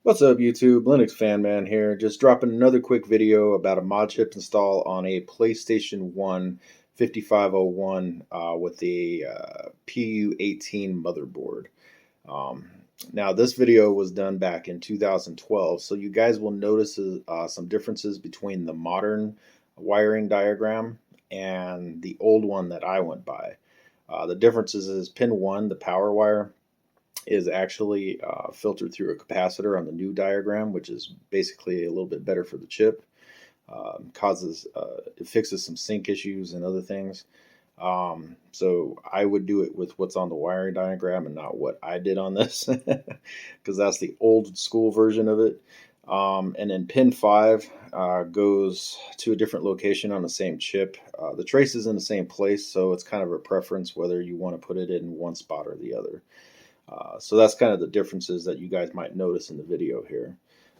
What's up YouTube, Linux Fan Man here, just dropping another quick video about a Modchip install on a PlayStation 1 5501 with a PU18 motherboard. Um, Now this video was done back in 2012, so you guys will notice some differences between the modern wiring diagram and the old one that I went by. The differences is pin 1, the power wire, is actually filtered through a capacitor on the new diagram, which is basically a little bit better for the chip. It fixes some sync issues and other things. So I would do it with what's on the wiring diagram and not what I did on this, because that's the old school version of it. And then pin 5 goes to a different location on the same chip. The trace is in the same place, so it's kind of a preference whether you want to put it in one spot or the other. So that's kind of the differences that you guys might notice in the video here.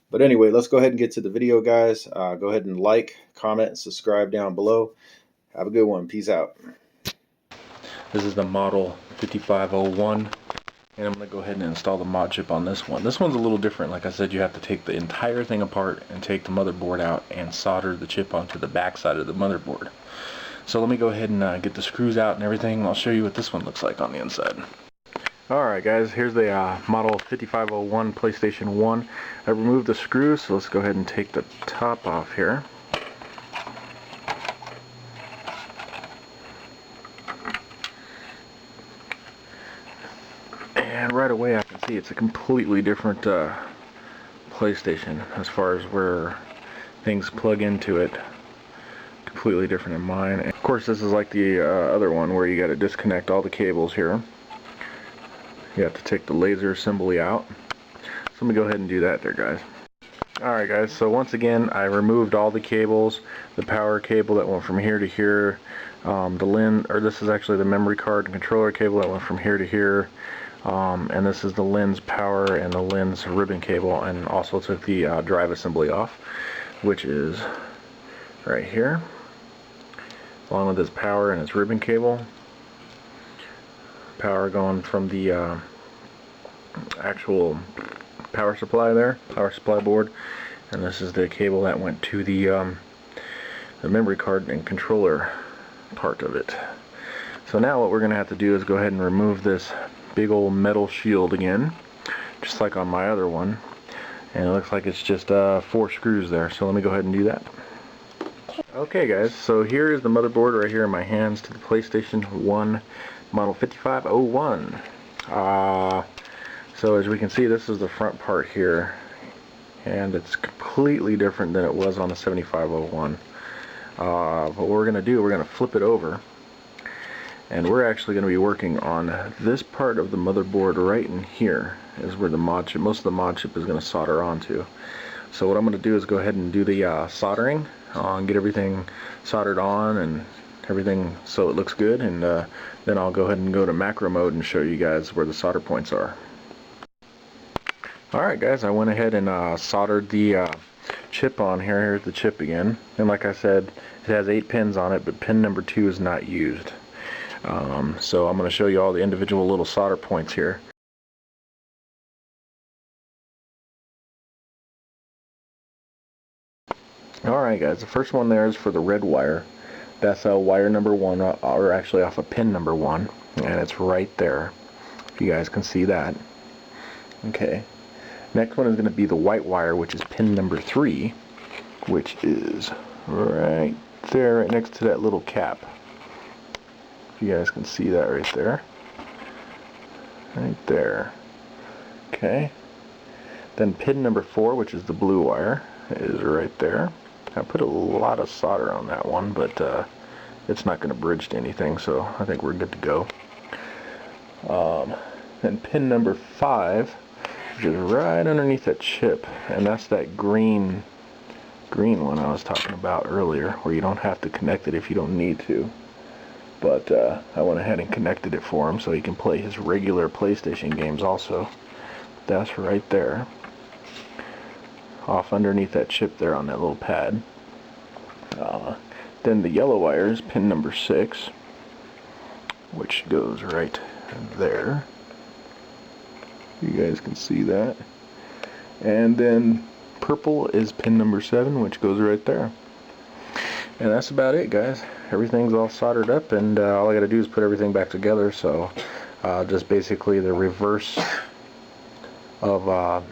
But anyway, let's go ahead and get to the video, guys. Go ahead and like, comment, and subscribe down below. Have a good one. Peace out. This is the model 5501, and I'm going to go ahead and install the Modchip on this one. This one's a little different. Like I said, you have to take the entire thing apart and take the motherboard out and solder the chip onto the back side of the motherboard. So let me go ahead and get the screws out and everything. I'll show you what this one looks like on the inside. Alright guys, here's the model 5501 PlayStation 1. I removed the screws, so let's go ahead and take the top off here. And right away I can see it's a completely different PlayStation as far as where things plug into it. Completely different in mine. And of course this is like the other one where you got to disconnect all the cables here. You have to take the laser assembly out. So let me go ahead and do that there, guys. Alright guys, so once again I removed all the cables. The power cable that went from here to here, this is actually the memory card and controller cable that went from here to here, and this is the lens power and the lens ribbon cable, and also took the drive assembly off, which is right here, along with this power and its ribbon cable. Power going from the actual power supply there, power supply board, and this is the cable that went to the memory card and controller part of it. So now what we're going to have to do is go ahead and remove this big old metal shield again, just like on my other one, and it looks like it's just 4 screws there, so let me go ahead and do that. Okay guys, so here is the motherboard right here in my hands to the PlayStation 1 model 5501. So as we can see, this is the front part here, and it's completely different than it was on the 7501. But what we're going to do, we're going to flip it over, and we're actually going to be working on this part of the motherboard right in here is where the Modchip, most of the Modchip is going to solder onto. So what I'm going to do is go ahead and do the soldering, get everything soldered on and everything so it looks good, and then I'll go ahead and go to macro mode and show you guys where the solder points are. Alright guys, I went ahead and soldered the chip on here. Here's the chip again, and like I said, it has 8 pins on it, but pin number 2 is not used. So I'm going to show you all the individual little solder points here. Alright guys, the first one there is for the red wire. That's wire number 1, or actually off of pin number 1, and it's right there, if you guys can see that. Okay, next one is going to be the white wire, which is pin number 3, which is right there, right next to that little cap. If you guys can see that right there. Right there. Okay, then pin number 4, which is the blue wire, is right there. I put a lot of solder on that one, but it's not going to bridge to anything, so I think we're good to go. Then pin number 5, which is right underneath that chip, and that's that green one I was talking about earlier, where you don't have to connect it if you don't need to. But I went ahead and connected it for him so he can play his regular PlayStation games also. That's right there, off underneath that chip there on that little pad. Then the yellow wire is pin number 6, which goes right there. You guys can see that. and then purple is pin number 7, which goes right there. And that's about it, guys. Everything's all soldered up, and all I gotta do is put everything back together. So just basically the reverse of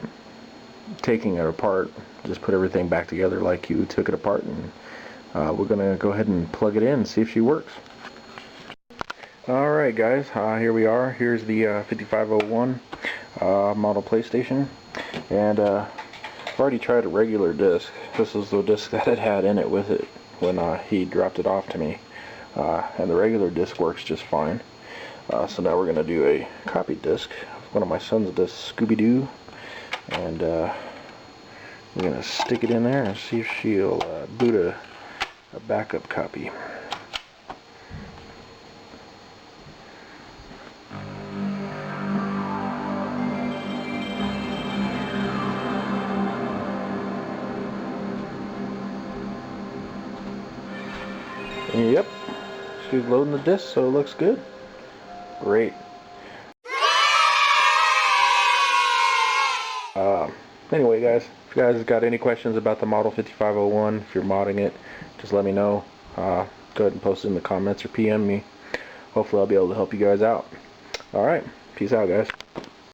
taking it apart. Just put everything back together like you took it apart, and we're gonna go ahead and plug it in and see if she works. Alright guys, here we are. Here's the 5501 model PlayStation, and I've already tried a regular disc. This is the disc that it had in it with it when he dropped it off to me, and the regular disc works just fine. So now we're going to do a copied disc of one of my son's discs, Scooby-Doo, and we're going to stick it in there and see if she'll boot a backup copy. Yep, she's loading the disc, so it looks good. Great. Anyway, guys, if you guys got any questions about the Model 5501, if you're modding it, just let me know. Go ahead and post it in the comments or PM me. Hopefully I'll be able to help you guys out. Alright, peace out, guys.